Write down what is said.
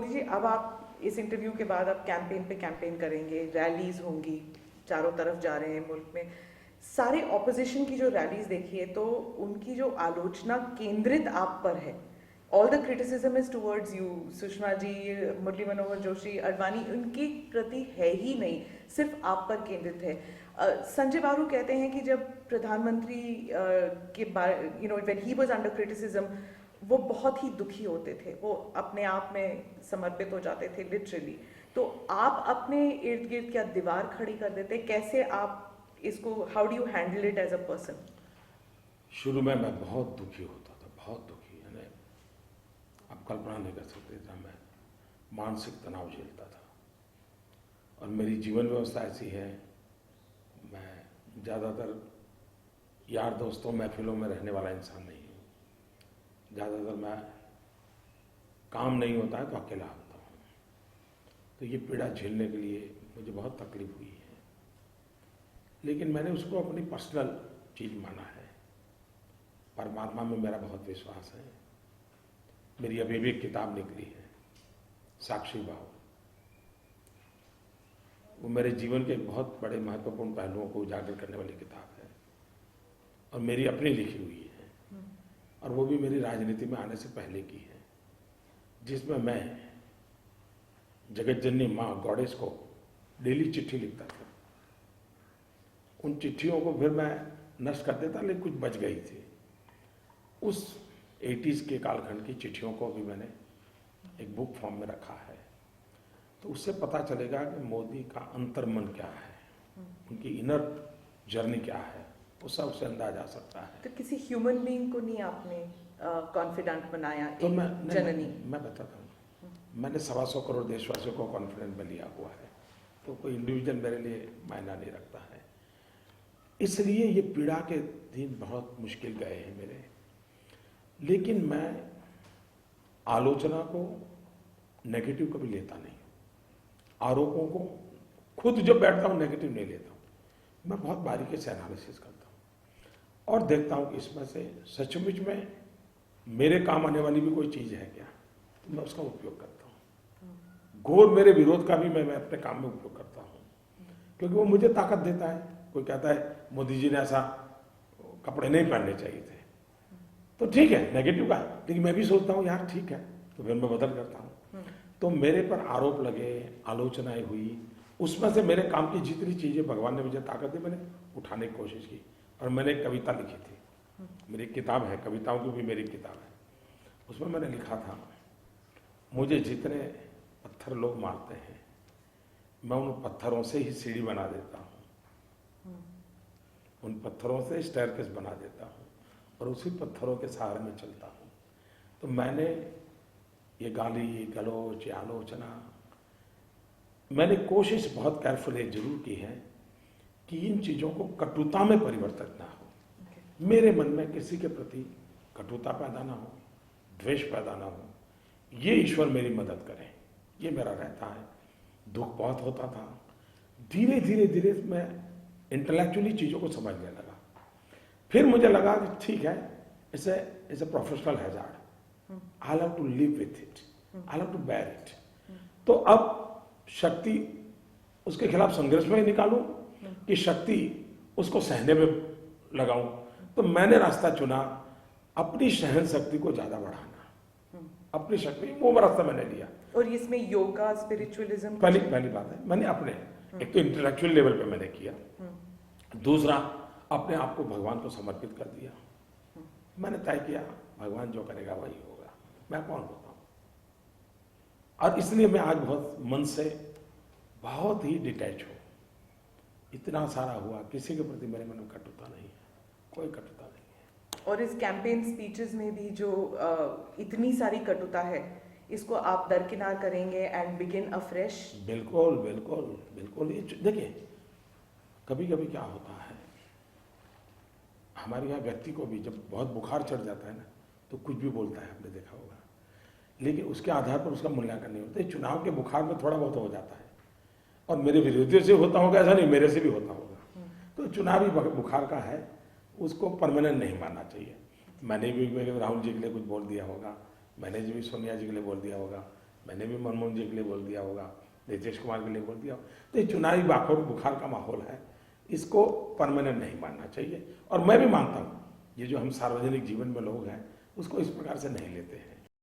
मोदी जी, अब आप इस इंटरव्यू के बाद अब कैंपेन पे कैंपेन करेंगे, रैलीज होंगी, चारों तरफ जा रहे हैं मुल्क में, सारे ऑपोजिशन की जो रैलीज देखिए तो उनकी जो आलोचना केंद्रित आप पर है, all the criticism is towards you, Sushma ji, Murli Manohar Joshi, Advani, उनके प्रति है ही नहीं, सिर्फ आप पर केंद्रित है। संजय बारू कहते हैं कि जब प्रधानमंत्री के बारे, you know, when he was under criticism, वो बहुत ही दुखी होते थे, वो अपने आप में समर्पित हो जाते थे लिटरली। तो आप अपने इर्द गिर्द क्या दीवार खड़ी कर देते, कैसे आप इसको, how do you handle it as a person? शुरू में मैं बहुत दुखी होता था, बहुत दुखी, यानी आप कल्पना नहीं कर सकते था। मैं मानसिक तनाव झेलता था और मेरी जीवन व्यवस्था ऐसी है, मैं ज़्यादातर यार दोस्तों महफिलों में रहने वाला इंसान नहीं हूँ। ज़्यादातर मैं काम नहीं होता है तो अकेला होता हूँ। तो ये पीड़ा झेलने के लिए मुझे बहुत तकलीफ हुई है, लेकिन मैंने उसको अपनी पर्सनल चीज़ माना है। परमात्मा में मेरा बहुत विश्वास है। मेरी अभी भी एक किताब निकली है, साक्षी भाव। वो मेरे जीवन के बहुत बड़े महत्वपूर्ण पहलुओं को उजागर करने वाली किताब है और मेरी अपनी लिखी हुई है, और वो भी मेरी राजनीति में आने से पहले की है, जिसमें मैं जगत जननी माँ गॉडेस को डेली चिट्ठी लिखता था। उन चिट्ठियों को फिर मैं नष्ट कर देता, लेकिन कुछ बच गई थी। उस 80s के कालखंड की चिट्ठियों को भी मैंने एक बुक फॉर्म में रखा है। तो उससे पता चलेगा कि मोदी का अंतर्मन क्या है, उनकी इनर जर्नी क्या है, वो सब उससे अंदाजा आ सकता है। तो किसी ह्यूमन बीइंग को नहीं आपने कॉन्फिडेंट बनाया? तो जननी, मैं बताता हूँ, मैंने 125 करोड़ देशवासियों को कॉन्फिडेंट में लिया हुआ है, तो कोई इंडिविजुअल मेरे लिए मायना नहीं रखता है। इसलिए ये पीड़ा के दिन बहुत मुश्किल गए हैं मेरे, लेकिन मैं आलोचना को नेगेटिव कभी लेता नहीं, आरोपों को खुद जब बैठता हूँ नेगेटिव नहीं लेता हूँ। मैं बहुत बारीकी से एनालिसिस करता हूँ और देखता हूँ कि इसमें से सचमुच में मेरे काम आने वाली भी कोई चीज़ है क्या, तो मैं उसका उपयोग करता हूँ। घोर मेरे विरोध का भी मैं अपने काम में उपयोग करता हूँ, क्योंकि वो मुझे ताकत देता है। कोई कहता है मोदी जी ने ऐसा कपड़े नहीं पहनने चाहिए थे, तो ठीक है, नेगेटिव का, लेकिन मैं भी सोचता हूँ यार ठीक है, तो फिर मैं बदल करता हूँ। तो मेरे पर आरोप लगे, आलोचनाएं हुई, उसमें से मेरे काम की जितनी चीज़ें भगवान ने मुझे ताकत दी, मैंने उठाने की कोशिश की। और मैंने एक कविता लिखी थी, मेरी किताब है, कविताओं की भी मेरी किताब है, उसमें मैंने लिखा था, मुझे जितने पत्थर लोग मारते हैं, मैं उन पत्थरों से ही सीढ़ी बना देता हूँ, उन पत्थरों से स्टेयरकेस बना देता हूँ और उसी पत्थरों के सहारे में चलता हूँ। तो मैंने ये गाली गलौच आलोचना, मैंने कोशिश बहुत केयरफुली जरूर की है कि इन चीज़ों को कटुता में परिवर्तित ना हो। मेरे मन में किसी के प्रति कटुता पैदा ना हो, द्वेष पैदा ना हो, ये ईश्वर मेरी मदद करे, ये मेरा रहता है। दुख बहुत होता था, धीरे धीरे धीरे मैं इंटेलेक्चुअली चीज़ों को समझने लगा। फिर मुझे लगा कि ठीक है, it's a professional hazard, I have to live with it, I have to bear it. तो अब शक्ति उसके खिलाफ संघर्ष में निकालूं कि शक्ति उसको सहने में लगाऊं। तो मैंने रास्ता चुना अपनी सहन शक्ति को ज्यादा बढ़ाना, अपनी शक्ति, वो रास्ता मैंने लिया। और इसमें योगा, स्पिरिचुअलिज्म, पहली बात है, मैंने अपने एक तो इंटेलेक्चुअल लेवल पे मैंने किया, दूसरा अपने आप को भगवान को समर्पित कर दिया। मैंने तय किया भगवान जो करेगा वही होगा, मैं कौन होता हूं। और इसलिए मैं आज बहुत मन से बहुत ही डिटैच हूं। इतना सारा हुआ, किसी के प्रति मेरे मन में कटुता नहीं है, कोई कटुता नहीं है। और इस कैंपेन स्पीचेस में भी जो इतनी सारी कटुता है, इसको आप दरकिनार करेंगे एंड बिगिन अफ्रेश? बिल्कुल बिल्कुल बिल्कुल। ये देखिए, कभी कभी क्या होता है, हमारे यहाँ व्यक्ति को भी जब बहुत बुखार चढ़ जाता है ना, तो कुछ भी बोलता है, आपने देखा होगा, लेकिन उसके आधार पर उसका मूल्यांकन नहीं होता। चुनाव के बुखार में थोड़ा बहुत हो जाता है, और मेरे विरोधियों से होता होगा ऐसा नहीं, मेरे से भी होता होगा। तो चुनावी बुखार का है, उसको परमानेंट नहीं मानना चाहिए। मैंने भी राहुल जी के लिए कुछ बोल दिया होगा, मैंने भी सोनिया जी के लिए बोल दिया होगा, मैंने भी मनमोहन जी के लिए बोल दिया होगा, नीतीश कुमार के लिए बोल दिया होगा। तो ये चुनावी बाखोर बुखार का माहौल है, इसको परमानेंट नहीं मानना चाहिए। और मैं भी मानता हूँ ये जो हम सार्वजनिक जीवन में लोग हैं उसको इस प्रकार से नहीं लेते हैं।